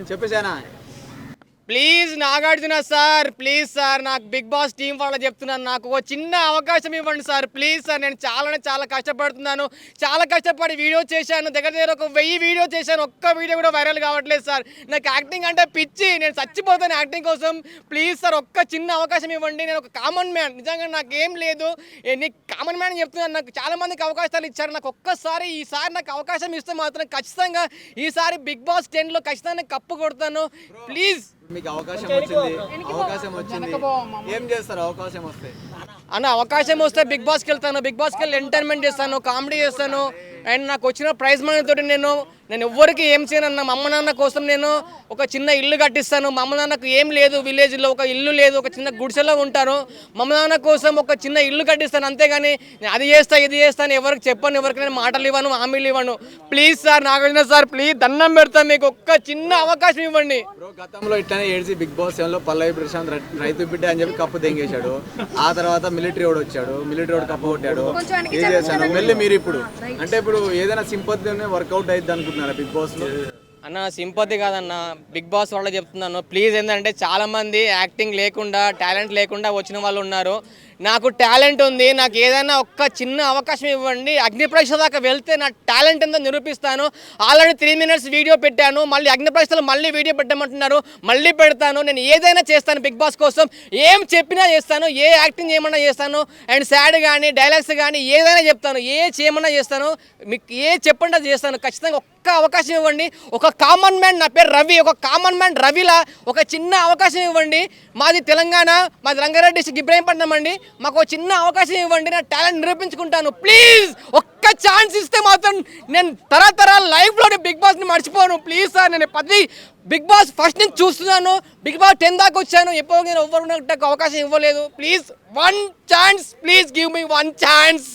చెప్పేసానా please Nagarjuna sir, please sir, నాకు Bigg Boss team వాళ్ళ చెప్తున్నాను, నాకు ఒక చిన్న అవకాశం ఇవ్వండి సార్, ప్లీజ్ సార్. నేను చాలా కష్టపడుతున్నాను, చాలా కష్టపడి వీడియో చేశాను, దగ్గర ఒక 1000 వీడియో చేశాను, ఒక్క వీడియో కూడా వైరల్ కావట్లేదు సార్. నాకు యాక్టింగ్ అంటే పిచ్చి, నేను చచ్చిపోతాను యాక్టింగ్ కోసం. ప్లీజ్ సార్, ఒక్క చిన్న అవకాశం ఇవ్వండి. నేను ఒక కామన్ మ్యాన్, నిజంగా నాకేం లేదు, నీకు కామన్ మ్యాన్ చెప్తున్నాను. నాకు చాలా మందికి అవకాశాలు ఇచ్చారు, నాకు ఒక్కసారి ఈసారి నాకు అవకాశం ఇస్తే మాత్రం ఖచ్చితంగా ఈసారి బిగ్ బాస్ 10లో ఖచ్చితంగా కప్పు కొడతాను. ప్లీజ్. మీకు అవకాశం వచ్చింది ఏం చేస్తారు అవకాశం వస్తే? అన్న అవకాశం వస్తే బిగ్ బాస్కి వెళ్తాను, బిగ్ బాస్కి వెళ్ళి ఎంటర్టైన్మెంట్ చేస్తాను, కామెడీ చేస్తాను. అండ్ నాకు వచ్చిన ప్రైజ్ మనీ తోటి నేను ఎవ్వరికి ఏం చేయనన్న, మా అమ్మ నాన్న కోసం నేను ఒక చిన్న ఇల్లు కట్టిస్తాను. మా అమ్మ నాన్నకు ఏం లేదు, విలేజ్లో ఒక ఇల్లు లేదు, ఒక చిన్న గుడిసెలో ఉంటారు. మా అమ్మ నాన్న కోసం ఒక చిన్న ఇల్లు కట్టిస్తాను, అంతేగాని నేను అది చేస్తా ఇది చేస్తాను ఎవరికి చెప్పను, ఎవరికి నేను మాటలు ఇవ్వను, హామీలు ఇవ్వను. Please sir, Nagarjuna sir, please దండం పెడతాను, మీకు ఒక్క చిన్న అవకాశం ఇవ్వండి. గతంలో ఇట్లానే ఏడ్చి బిగ్ బాస్ 7లో పల్లవి ప్రశాంత్ రైతు బిడ్డ అని చెప్పి కప్పు దెంగేశాడు. ఆ తర్వాత మిలిటరీ వాడు వచ్చాడు, మిలిటరీ వాడు కప్పు కొట్టాడు, ఇది చేశాను. మళ్ళీ మీరు ఇప్పుడు అంటే ఇప్పుడు ఏదైనా సింపతినే వర్కౌట్ అయ్యిద్ది అనుకుంటున్నారా బిగ్ బాస్ లో? అన్న సింపతి కాదన్న, బిగ్ బాస్ వాళ్ళ చెప్తున్నాను ప్లీజ్. ఏంటంటే చాలామంది యాక్టింగ్ లేకుండా, టాలెంట్ లేకుండా వచ్చిన వాళ్ళు ఉన్నారు. నాకు టాలెంట్ ఉంది, నాకు ఏదైనా ఒక్క చిన్న అవకాశం ఇవ్వండి. అగ్నిపరీక్ష దాకా వెళ్తే నా టాలెంట్ ఎంతో నిరూపిస్తాను. ఆల్రెడీ 3 minutes వీడియో పెట్టాను, మళ్ళీ అగ్నిపరీక్షలో మళ్ళీ వీడియో పెట్టమంటున్నారు, మళ్ళీ పెడతాను. నేను ఏదైనా చేస్తాను బిగ్ బాస్ కోసం, ఏం చెప్పినా చేస్తాను, ఏ యాక్టింగ్ చేయమన్నా చేస్తాను. అండ్ సాడ్ కానీ డైలాగ్స్ కానీ ఏదైనా చెప్తాను, ఏ చేయమన్నా చేస్తాను, మీకు ఏ చెప్పండి అది చేస్తాను. ఖచ్చితంగా ఒక్క అవకాశం ఇవ్వండి. ఒక కామన్ మ్యాన్, నా పేరు రవి, ఒక కామన్ మ్యాన్ రవిలా ఒక చిన్న అవకాశం ఇవ్వండి. మాది తెలంగాణ, మాది రంగారెడ్డి డిస్ట్రిక్ట్ ఇబ్రాహీంపట్నం అండి. మాకు ఒక చిన్న అవకాశం ఇవ్వండి, నా టాలెంట్ నిరూపించుకుంటాను. ప్లీజ్ ఒక్క ఛాన్స్ ఇస్తే మాత్రం నేను తరతరాల లైఫ్లోనే బిగ్ బాస్ని మర్చిపోను. ప్లీజ్ సార్, నేను బిగ్ బాస్ ఫస్ట్ నుంచి చూస్తున్నాను, బిగ్ బాస్ 10 దాకా వచ్చాను, ఎప్పుడు నేను ఎవరు అవకాశం ఇవ్వలేదు. Please 1 chance, please give me 1 chance.